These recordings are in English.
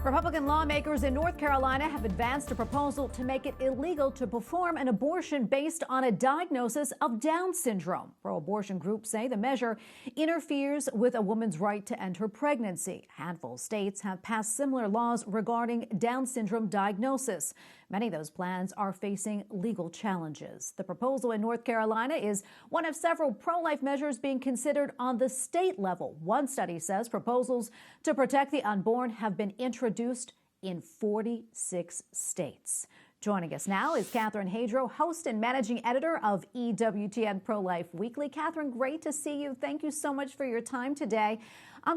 Republican lawmakers in North Carolina have advanced a proposal to make it illegal to perform an abortion based on a diagnosis of Down syndrome. Pro-abortion groups say the measure interferes with a woman's right to end her pregnancy. A handful of states have passed similar laws regarding Down syndrome diagnosis. Many of those plans are facing legal challenges. The proposal in North Carolina is one of several pro-life measures being considered on the state level. One study says proposals to protect the unborn have been introduced in 46 states. Joining us now is Catherine Hadro, host and managing editor of EWTN Pro-Life Weekly. Catherine, great to see you. Thank you so much for your time today.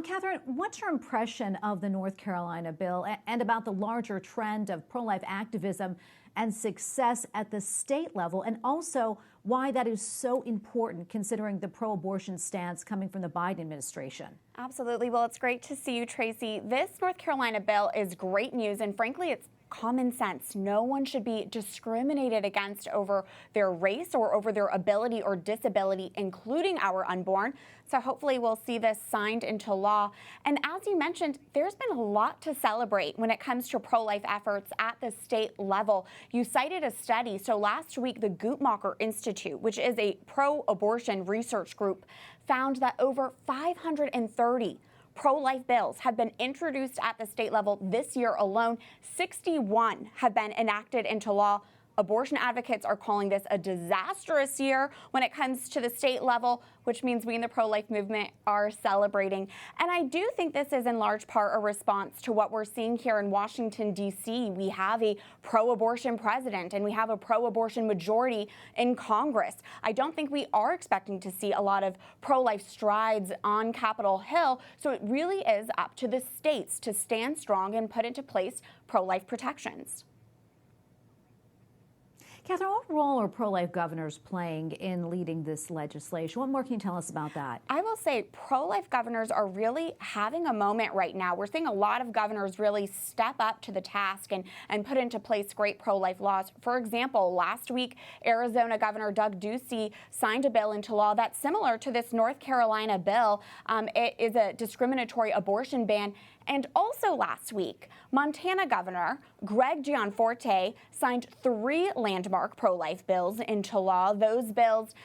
Catherine, what's your impression of the North Carolina bill and about the larger trend of pro-life activism and success at the state level, and also why that is so important considering the pro-abortion stance coming from the Biden administration? Absolutely. Well, it's great to see you, Tracy. This North Carolina bill is great news, and frankly, it's common sense. No one should be discriminated against over their race or over their ability or disability, including our unborn. So hopefully we'll see this signed into law. And as you mentioned, there's been a lot to celebrate when it comes to pro-life efforts at the state level. You cited a study. So last week, the Guttmacher Institute, which is a pro-abortion research group, found that over 530 pro-life bills have been introduced at the state level this year alone. 61 have been enacted into law. Abortion advocates are calling this a disastrous year when it comes to the state level, which means we in the pro-life movement are celebrating. And I do think this is in large part a response to what we're seeing here in Washington, D.C. We have a pro-abortion president and we have a pro-abortion majority in Congress. I don't think we are expecting to see a lot of pro-life strides on Capitol Hill. So it really is up to the states to stand strong and put into place pro-life protections. Catherine, what role are pro-life governors playing in leading this legislation? What more can you tell us about that? I will say pro-life governors are really having a moment right now. We're seeing a lot of governors really step up to the task and put into place great pro-life laws. For example, last week, Arizona Governor Doug Ducey signed a bill into law that's similar to this North Carolina bill. It is a discriminatory abortion ban. And also last week, Montana Governor Greg Gianforte signed 3 landmark pro-life bills into law. Those bills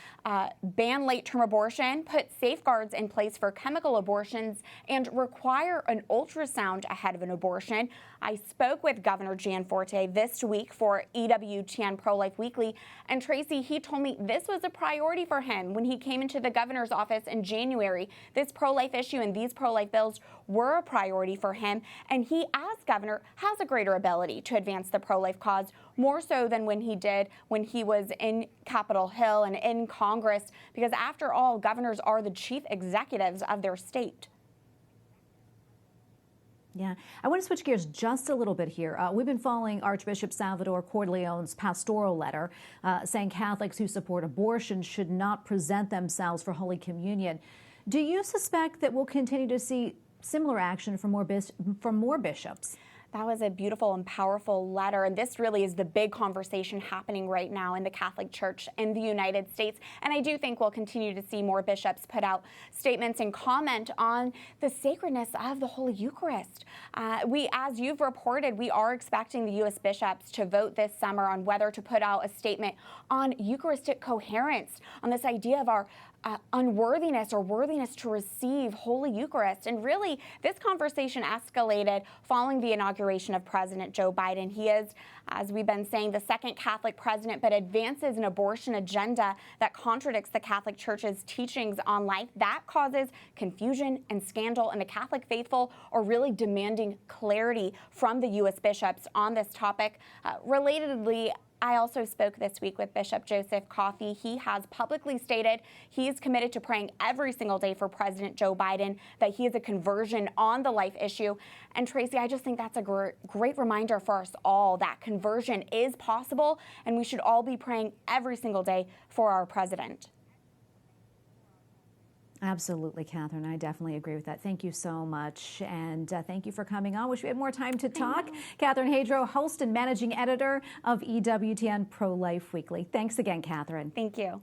ban late-term abortion, put safeguards in place for chemical abortions, and require an ultrasound ahead of an abortion. I spoke with Governor Gianforte this week for EWTN Pro-Life Weekly, and Tracy, he told me this was a priority for him when he came into the governor's office in January. This pro-life issue and these pro-life bills were a priority for him, and he, as governor, has a greater ability to advance the pro-life cause, more so than when he was in Capitol Hill and in Congress, because after all, governors are the chief executives of their state. Yeah, I want to switch gears just a little bit here. We've been following Archbishop Salvatore Cordileone's pastoral letter saying Catholics who support abortion should not present themselves for Holy Communion. Do you suspect that we'll continue to see similar action from more bishops? That was a beautiful and powerful letter, and this really is the big conversation happening right now in the Catholic Church in the United States. And I do think we'll continue to see more bishops put out statements and comment on the sacredness of the Holy Eucharist. As you've reported, we are expecting the U.S. bishops to vote this summer on whether to put out a statement on Eucharistic coherence, on this idea of our unworthiness or worthiness to receive Holy Eucharist. And really, this conversation escalated following the inauguration of President Joe Biden. He is, as we've been saying, the second Catholic president, but advances an abortion agenda that contradicts the Catholic Church's teachings on life. That causes confusion and scandal, and the Catholic faithful are really demanding clarity from the U.S. bishops on this topic. Relatedly, I also spoke this week with Bishop Joseph Coffey. He has publicly stated he is committed to praying every single day for President Joe Biden, that he is a conversion on the life issue. And Tracy, I just think that's a great reminder for us all that conversion is possible, and we should all be praying every single day for our president. Absolutely, Catherine. I definitely agree with that. Thank you so much. And thank you for coming on. Wish we had more time to talk. Catherine Hadro, host and managing editor of EWTN Pro-Life Weekly. Thanks again, Catherine. Thank you.